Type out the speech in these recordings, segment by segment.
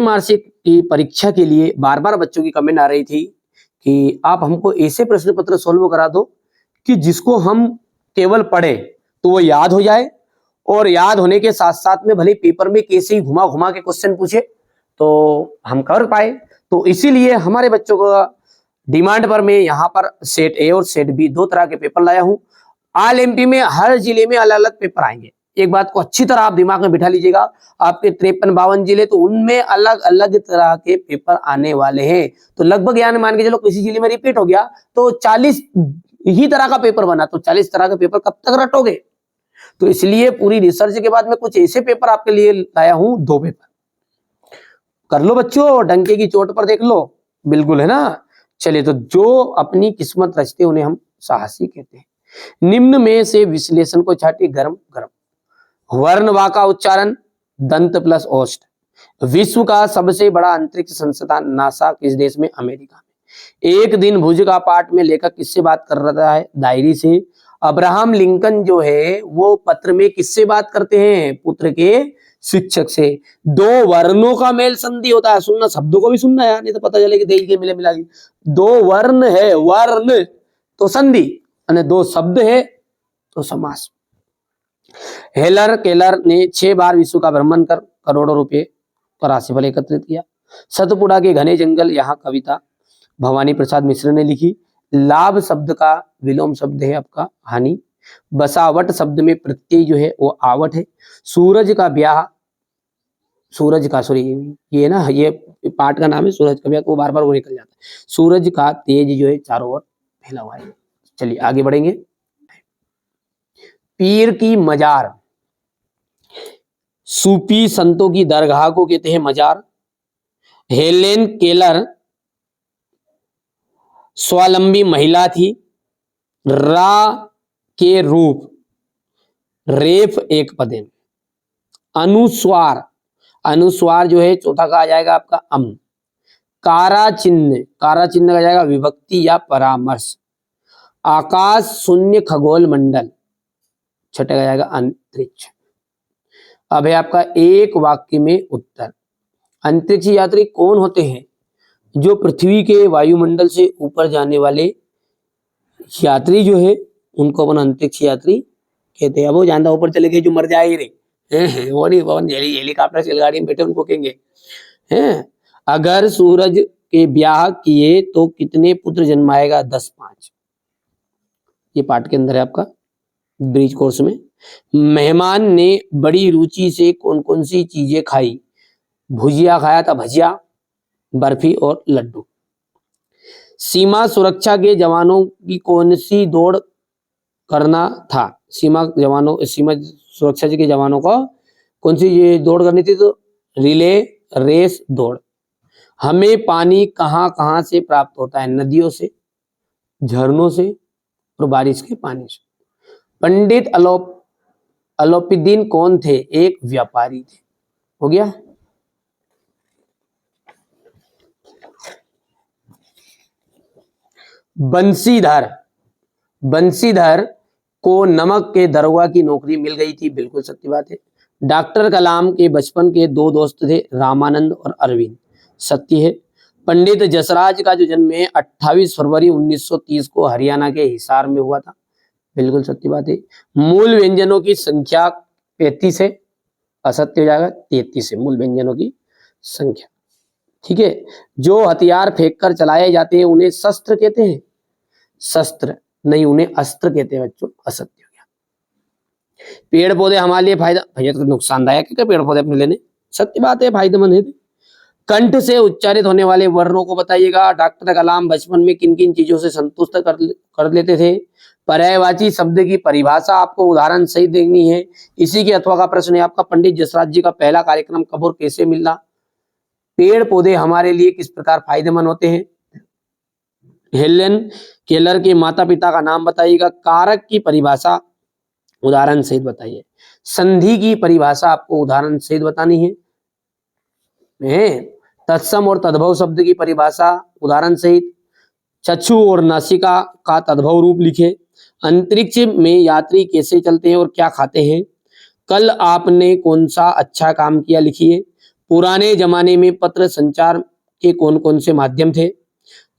Marksheet की परीक्षा के लिए बार बार बच्चों की कमेंट आ रही थी कि आप हमको ऐसे प्रश्न पत्र सोल्व करा दो कि जिसको हम केवल पढ़े तो वो याद हो जाए, और याद होने के साथ साथ में भले पेपर में कैसे ही घुमा घुमा के क्वेश्चन पूछे तो हम कर पाए। तो इसीलिए हमारे बच्चों को डिमांड पर मैं यहाँ पर सेट ए और सेट बी दो तरह के पेपर लाया हूँ। ऑल एमपी में हर जिले में अलग अलग पेपर आएंगे। एक बात को अच्छी तरह आप दिमाग में बिठा लीजिएगा, आपके 53-52 जिले तो उनमें अलग अलग तरह के पेपर आने वाले हैं। तो लगभग यानी मान के चलो किसी जिले में रिपीट हो गया तो 40 ही तरह का पेपर बना, तो 40 तरह के पेपर कब तक रटोगे। तो इसलिए पूरी रिसर्च के बाद में कुछ ऐसे पेपर आपके लिए लाया हूं, दो पेपर कर लो बच्चों, डंके की चोट पर देख लो, बिल्कुल है ना। चलिए, तो जो अपनी किस्मत रचते उन्हें हम साहसी कहते हैं। निम्न में से विश्लेषण को छाटिए गरम गरम। वर्ण वा का उच्चारण दंत प्लस ओष्ठ। विश्व का सबसे बड़ा अंतरिक्ष संस्थान नासा किस देश में? अमेरिका में। एक दिन भुज का पाठ में लेखक किससे बात कर रहा है? डायरी से। अब्राहम लिंकन जो है वो पत्र में किससे बात करते हैं? पुत्र के शिक्षक से। दो वर्णों का मेल संधि होता है, सुनना, शब्दों को भी सुनना है, नहीं तो पता चले कि देख के मिले मिला। दो वर्ण है, वर्ण तो संधि, और दो शब्द है तो समास। हेलर केलर ने 6 बार विश्व का भ्रमण कर करोड़ों रुपए का राशिफल एकत्रित किया। सतपुड़ा के घने जंगल, यहाँ कविता भवानी प्रसाद मिश्र ने लिखी। लाभ शब्द का विलोम शब्द है आपका हानि। बसावट शब्द में प्रत्यय जो है वो आवट है। सूरज का ब्याह, सूरज का, सॉरी ये ना, ये पाठ का नाम है सूरज का ब्याह, तो वो बार बार वो निकल जाता है। सूरज का तेज जो है चारों ओर फैला हुआ है। चलिए आगे बढ़ेंगे। पीर की मजार, सूफी संतों की दरगाह को कहते हैं मजार। हेलेन केलर स्वावलंबी महिला थी। रा के रूप, रेफ एक पदे। अनुस्वार, अनुस्वार जो है चौथा का आ जाएगा आपका अम। कारा चिन्ह, कारा चिन्ह का जाएगा विभक्ति या परामर्श। आकाश शून्य खगोल मंडल, छठे का जाएगा अंतरिक्ष। अब है आपका एक वाक्य में उत्तर। अंतरिक्ष यात्री कौन होते हैं? जो पृथ्वी के वायुमंडल से ऊपर जाने वाले यात्री जो है उनको अपन अंतरिक्ष यात्री कहते हैं। अब वो जानता ऊपर चले गए जो मर जाए ही रहे, वो नहीं, पवन हेलीकॉप्टर से गाड़ी में बैठे उनको कहेंगे हैं। अगर सूरज के ब्याह किए तो कितने पुत्र जन्माएगा? 10-5। ये पाठ के अंदर है आपका ब्रिज कोर्स में। मेहमान ने बड़ी रुचि से कौन कौन सी चीजें खाई? भुजिया खाया था, भजिया, बर्फी और लड्डू। सीमा सुरक्षा के जवानों की कौन सी दौड़ करना था? सीमा सुरक्षा के जवानों को कौन सी ये दौड़ करनी थी? तो रिले रेस दौड़। हमें पानी कहां कहां से प्राप्त होता है? नदियों से, झरनों से और बारिश के पानी से। पंडित अलोपीदीन कौन थे? एक व्यापारी थे। हो गया। बंशीधर, बंशीधर को नमक के दरोगा की नौकरी मिल गई थी, बिल्कुल सत्य बात है। डॉक्टर कलाम के बचपन के दो दोस्त थे, रामानंद और अरविंद, सत्य है। पंडित जसराज का जो जन्म है 28 फरवरी 1930 को हरियाणा के हिसार में हुआ था, बिल्कुल सत्य बात है। मूल व्यंजनों की संख्या 35 है, असत्य हो जाएगा, 33 है मूल व्यंजनों की संख्या। ठीक है। जो हथियार फेंककर चलाए जाते हैं उन्हें शस्त्र कहते हैं? शस्त्र नहीं, उन्हें अस्त्र कहते हैं बच्चों, असत्य हो गया। पेड़ पौधे हमारे लिए फायदा, भैया तो नुकसानदायक है क्या पेड़ पौधे अपने लेने? सत्य बात है, फायदेमंद है। कंठ से उच्चारित होने वाले वर्णों को बताइएगा। डॉक्टर कलाम बचपन में किन किन चीजों से संतुष्ट कर लेते थे? पर्यायवाची शब्द की परिभाषा आपको उदाहरण सही देनी है। इसी के अथवा का प्रश्न है आपका, पंडित जसराज जी का पहला कार्यक्रम कब और कैसे मिला? पेड़ पौधे हमारे लिए किस प्रकार फायदेमंद होते हैं? हेलेन केलर के माता पिता का नाम बताइएगा। कारक की परिभाषा उदाहरण सहित बताइए। संधि की परिभाषा आपको उदाहरण सहित बतानी है। तत्सम और तद्भव शब्द की परिभाषा उदाहरण सहित। चक्षु और नासिका का तद्भव रूप लिखे। अंतरिक्ष में यात्री कैसे चलते हैं और क्या खाते हैं? कल आपने कौन सा अच्छा काम किया लिखिए। पुराने जमाने में पत्र संचार के कौन कौन से माध्यम थे?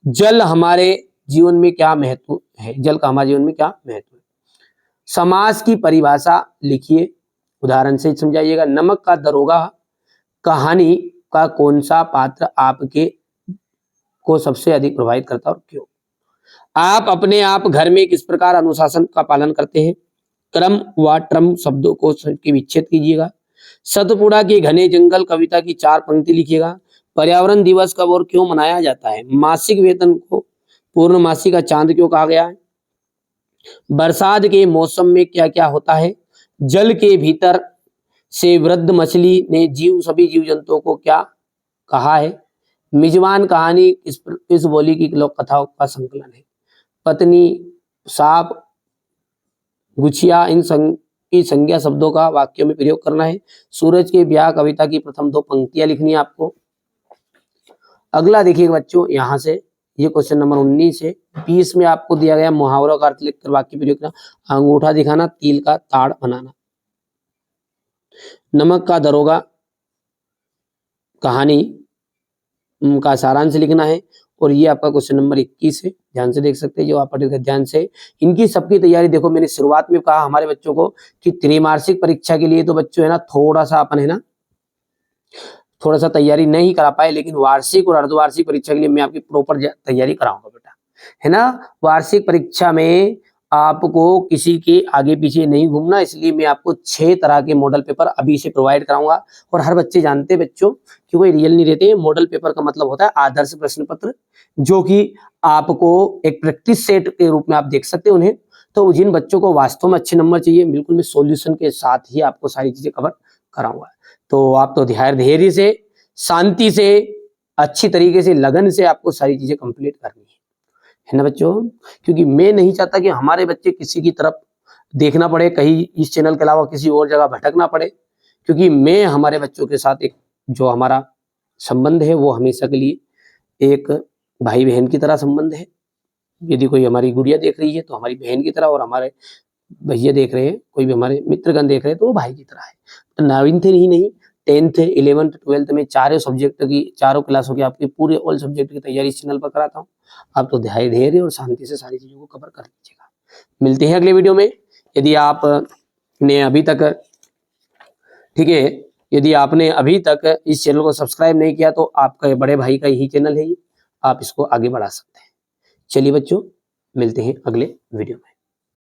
जल हमारे जीवन में क्या महत्व है? जल का हमारे जीवन में क्या महत्व है? समास की परिभाषा लिखिए, उदाहरण से समझाइएगा। नमक का दरोगा कहानी का कौन सा पात्र आपके को सबसे अधिक प्रभावित करता है और क्यों? आप अपने आप घर में किस प्रकार अनुशासन का पालन करते हैं? क्रम व ट्रम शब्दों को की विच्छेद कीजिएगा। सतपुड़ा के घने जंगल कविता की 4 पंक्ति लिखिएगा। पर्यावरण दिवस कब और क्यों मनाया जाता है? मासिक वेतन को पूर्णमासी का चांद क्यों कहा गया है? बरसात के मौसम में क्या क्या होता है? जल के भीतर से वृद्ध मछली ने सभी जीव जंतुओं को क्या कहा है? मिजबान कहानी किस बोली की लोक कथाओं का संकलन है? पत्नी, सांप, गुछिया इन की संज्ञा शब्दों का वाक्यों में प्रयोग करना है। सूरज के ब्याह कविता की प्रथम 2 पंक्तियां लिखनी है आपको। अगला देखिए बच्चों, यहाँ से ये क्वेश्चन नंबर 19 है। 20 में आपको दिया गया मुहावरों का अर्थ लिखकर वाक्य प्रयोग करना। अंगूठा दिखाना, तिल का ताड़ बनाना। नमक का दरोगा कहानी का सारांश लिखना है। और ये आपका क्वेश्चन नंबर 21 है, ध्यान से देख सकते हैं जो आप पढ़ेगा ध्यान से। इनकी सबकी तैयारी देखो, मैंने शुरुआत में कहा हमारे बच्चों को कि त्रैमासिक परीक्षा के लिए तो बच्चों है ना थोड़ा सा अपन है ना थोड़ा सा तैयारी नहीं करा पाए, लेकिन वार्षिक और अर्धवार्षिक परीक्षा के लिए मैं आपकी प्रॉपर तैयारी कराऊंगा बेटा, है ना। वार्षिक परीक्षा में आपको किसी के आगे पीछे नहीं घूमना, इसलिए मैं आपको 6 तरह के मॉडल पेपर अभी से प्रोवाइड कराऊंगा। और हर बच्चे जानते हैं बच्चों कि कोई रियल नहीं रहते। मॉडल पेपर का मतलब होता है आदर्श प्रश्न पत्र, जो कि आपको एक प्रैक्टिस सेट के रूप में आप देख सकते हैं उन्हें। तो जिन बच्चों को वास्तव में अच्छे नंबर चाहिए, बिल्कुल मैं सॉल्यूशन के साथ ही आपको सारी चीजें कवर कराऊंगा। तो आप तो धैर्य से, शांति से, अच्छी तरीके से, लगन से आपको सारी चीजें कंप्लीट करनी है ना बच्चों। क्योंकि मैं नहीं चाहता कि हमारे बच्चे किसी की तरफ देखना पड़े, कहीं इस चैनल के अलावा किसी और जगह भटकना पड़े। क्योंकि मैं हमारे बच्चों के साथ एक जो हमारा संबंध है वो हमेशा के लिए एक भाई बहन की तरह संबंध है। यदि कोई हमारी गुड़िया देख रही है तो हमारी बहन की तरह, और हमारे भैया देख रहे हैं, कोई भी हमारे मित्रगण देख रहे हैं तो वो भाई की तरह है। तो 9th ही नहीं, 10th, 11th, 12th में चारों सब्जेक्ट की, चारों क्लासों की आपकी पूरे ऑल सब्जेक्ट की तैयारी इस चैनल पर कराता हूँ। आप तो धैर्य और शांति से सारी चीजों को कवर कर लीजिएगा। मिलते हैं अगले वीडियो में। यदि आपने अभी तक, ठीक है, यदि आपने अभी तक इस चैनल को सब्सक्राइब नहीं किया तो आपका बड़े भाई का यही चैनल है, आप इसको आगे बढ़ा सकते हैं। चलिए बच्चों, मिलते हैं अगले वीडियो में।